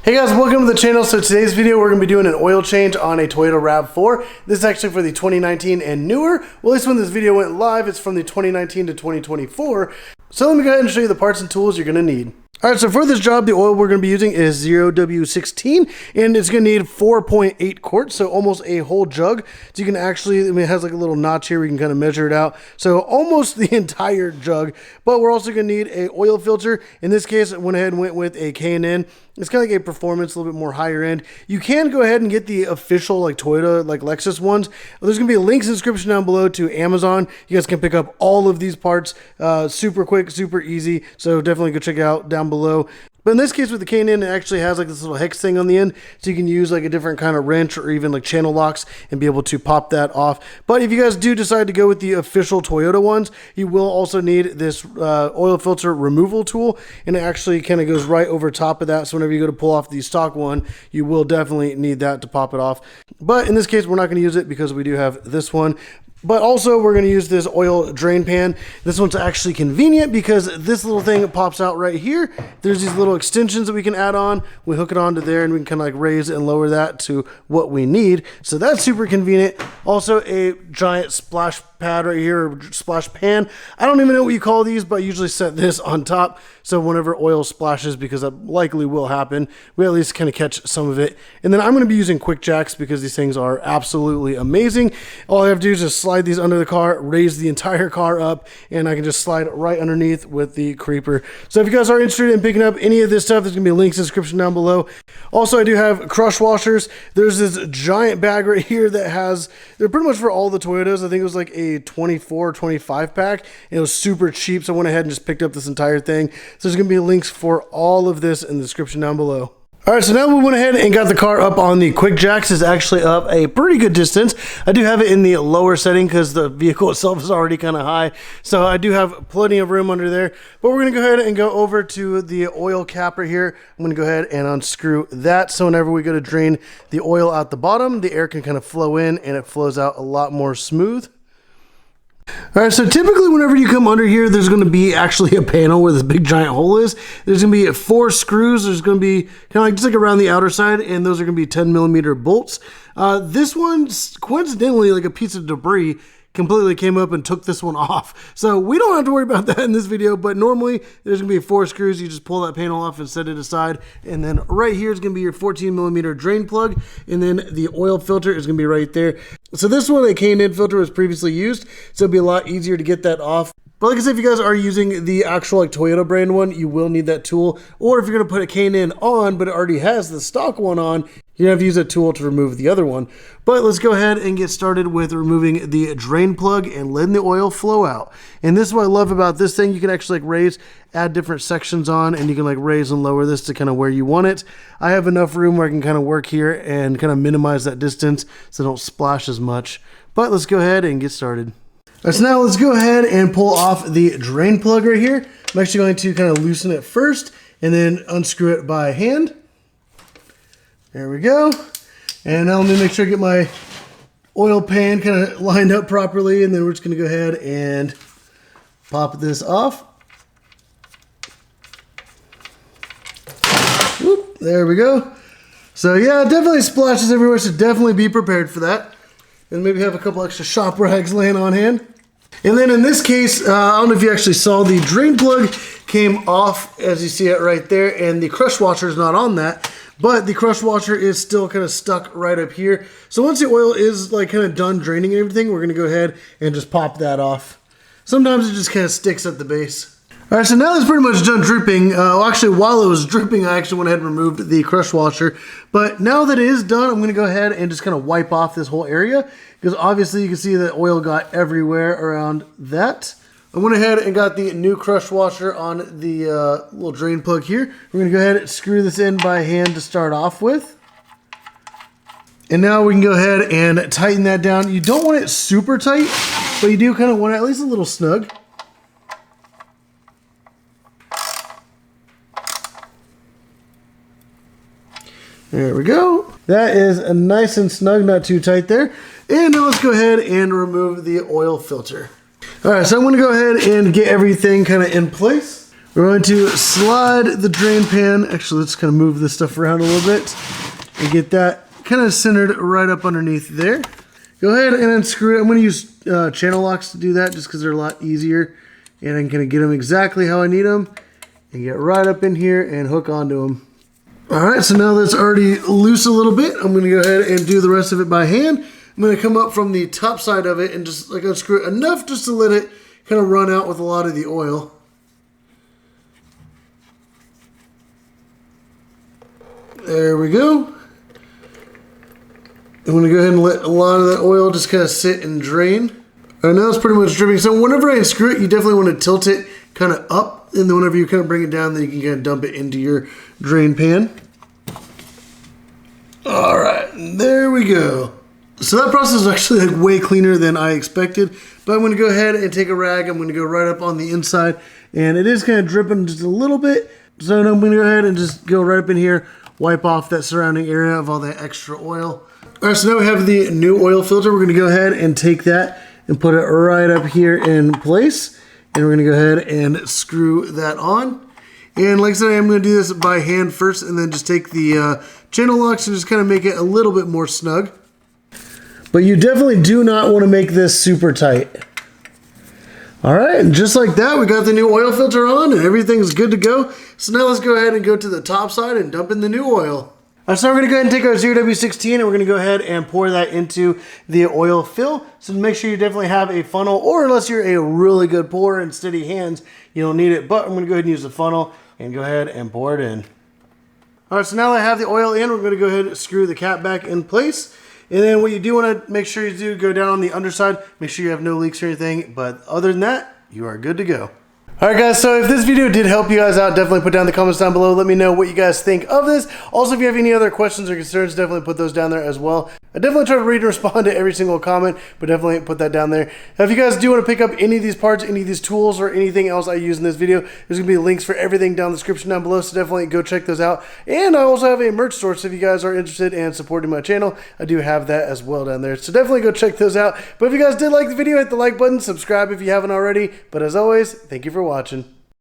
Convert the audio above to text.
Hey guys, welcome to the channel. So today's video we're going to be doing an oil change on a Toyota Rav4. This is actually for the 2019 and newer. Well, at least when this video went live, it's from the 2019 to 2024. So let me go ahead and show you the parts and tools you're going to need. Alright, so for this job, the oil we're going to be using is 0W16, and it's going to need 4.8 quarts, so almost a whole jug. So you can actually, it has like a little notch here where you can kind of measure it out. So almost the entire jug, but we're also going to need a oil filter. In this case, I went ahead and went with a K&N. It's kind of like a performance, a little bit more higher end. You can go ahead and get the official like Toyota, like Lexus ones. There's going to be links in the description down below to Amazon. You guys can pick up all of these parts super quick, super easy. So definitely go check it out down below. But in this case with the K&N, it actually has like this little hex thing on the end, so you can use like a different kind of wrench or even like channel locks and be able to pop that off. But if you guys do decide to go with the official Toyota ones, you will also need this oil filter removal tool, and it actually kind of goes right over top of that. So whenever you go to pull off the stock one, you will definitely need that to pop it off. But in this case, we're not going to use it because we do have this one. But also we're going to use this oil drain pan. This one's actually convenient because this little thing pops out right here. There's these little extensions that we can add on. We hook it onto there and we can kind of like raise and lower that to what we need. So that's super convenient. Also a giant splash pad right here, or splash pan. I don't even know what you call these, but I usually set this on top. So whenever oil splashes, because that likely will happen, we at least kind of catch some of it. And then I'm going to be using quick jacks because these things are absolutely amazing. All I have to do is just slide these under the car, raise the entire car up, and I can just slide right underneath with the creeper. So if you guys are interested in picking up any of this stuff, there's going to be links in the description down below. Also, I do have crush washers. There's this giant bag right here that has, they're pretty much for all the Toyotas. I think it was like a 24 or 25 pack, and it was super cheap, so I went ahead and just picked up this entire thing. So there's going to be links for all of this in the description down below. All right, so now we went ahead and got the car up on the quick jacks. It's actually up a pretty good distance. I do have it in the lower setting because the vehicle itself is already kind of high. So I do have plenty of room under there. But we're going to go ahead and go over to the oil cap right here. I'm going to go ahead and unscrew that. So whenever we go to drain the oil out the bottom, the air can kind of flow in and it flows out a lot more smooth. All right, so typically whenever you come under here, there's going to be actually a panel where this big giant hole is. There's going to be 4 screws. There's going to be kind of like just like around the outer side, and those are going to be 10mm bolts. This one's coincidentally like a piece of debris completely came up and took this one off. So we don't have to worry about that in this video, but normally there's gonna be 4 screws. You just pull that panel off and set it aside. And then right here is gonna be your 14mm drain plug. And then the oil filter is gonna be right there. So this one, a K&N filter, was previously used. So it'll be a lot easier to get that off. But like I said, if you guys are using the actual like Toyota brand one, you will need that tool. Or if you're gonna put a K&N on, but it already has the stock one on, you're gonna have to use a tool to remove the other one. But let's go ahead and get started with removing the drain plug and letting the oil flow out. And this is what I love about this thing. You can actually like raise, add different sections on, and you can like raise and lower this to kind of where you want it. I have enough room where I can kind of work here and kind of minimize that distance so I don't splash as much. But let's go ahead and get started. All right, so now let's go ahead and pull off the drain plug right here. I'm actually going to kind of loosen it first and then unscrew it by hand. There we go. And now let me make sure I get my oil pan kind of lined up properly, and then we're just going to go ahead and pop this off. Whoop, there we go. So yeah, it definitely splashes everywhere, so definitely be prepared for that. And maybe have a couple extra shop rags laying on hand. And then in this case, I don't know if you actually saw, the drain plug came off, as you see it right there, and the crush washer is not on that. But the crush washer is still kind of stuck right up here. So once the oil is like kind of done draining and everything, we're going to go ahead and just pop that off. Sometimes it just kind of sticks at the base. All right, so now it's pretty much done dripping. Well, actually, while it was dripping, I actually went ahead and removed the crush washer. But now that it is done, I'm going to go ahead and just kind of wipe off this whole area, because obviously you can see that oil got everywhere around that. I went ahead and got the new crush washer on the little drain plug here. We're going to go ahead and screw this in by hand to start off with. And now we can go ahead and tighten that down. You don't want it super tight, but you do kind of want it at least a little snug. There we go. That is a nice and snug, not too tight there. And now let's go ahead and remove the oil filter. All right, so I'm going to go ahead and get everything kind of in place. We're going to slide the drain pan. Actually, let's kind of move this stuff around a little bit and get that kind of centered right up underneath there. Go ahead and unscrew it. I'm going to use channel locks to do that just because they're a lot easier. And I'm going to get them exactly how I need them and get right up in here and hook onto them. All right, so now that's already loose a little bit. I'm going to go ahead and do the rest of it by hand. I'm going to come up from the top side of it and just like unscrew it enough just to let it kind of run out with a lot of the oil. There we go. I'm going to go ahead and let a lot of that oil just kind of sit and drain. All right, now it's pretty much dripping. So whenever I unscrew it, you definitely want to tilt it kind of up. And then whenever you kind of bring it down, then you can kind of dump it into your drain pan. All right, there we go. So that process is actually like way cleaner than I expected. But I'm going to go ahead and take a rag. I'm going to go right up on the inside. And it is kind of dripping just a little bit. So I'm going to go ahead and just go right up in here, wipe off that surrounding area of all that extra oil. All right, so now we have the new oil filter. We're going to go ahead and take that and put it right up here in place. And we're going to go ahead and screw that on. And like I said, I'm going to do this by hand first and then just take the channel locks and just kind of make it a little bit more snug. But you definitely do not want to make this super tight. All right, and just like that, we got the new oil filter on and everything's good to go. So now let's go ahead and go to the top side and dump in the new oil. All right, so we're going to go ahead and take our 0W16 and we're going to go ahead and pour that into the oil fill. So make sure you definitely have a funnel, or unless you're a really good pourer and steady hands, you don't need it. But I'm going to go ahead and use the funnel and go ahead and pour it in. All right, so now that I have the oil in, we're going to go ahead and screw the cap back in place. And then what you do want to make sure you do, go down on the underside, make sure you have no leaks or anything. But other than that, you are good to go. Alright guys, so if this video did help you guys out, definitely put down in the comments down below. Let me know what you guys think of this. Also, if you have any other questions or concerns, definitely put those down there as well. I definitely try to read and respond to every single comment, but definitely put that down there. Now, if you guys do want to pick up any of these parts, any of these tools, or anything else I use in this video, there's going to be links for everything down in the description down below, so definitely go check those out. And I also have a merch store, so if you guys are interested in supporting my channel, I do have that as well down there. So definitely go check those out. But if you guys did like the video, hit the like button, subscribe if you haven't already. But as always, thank you for watching.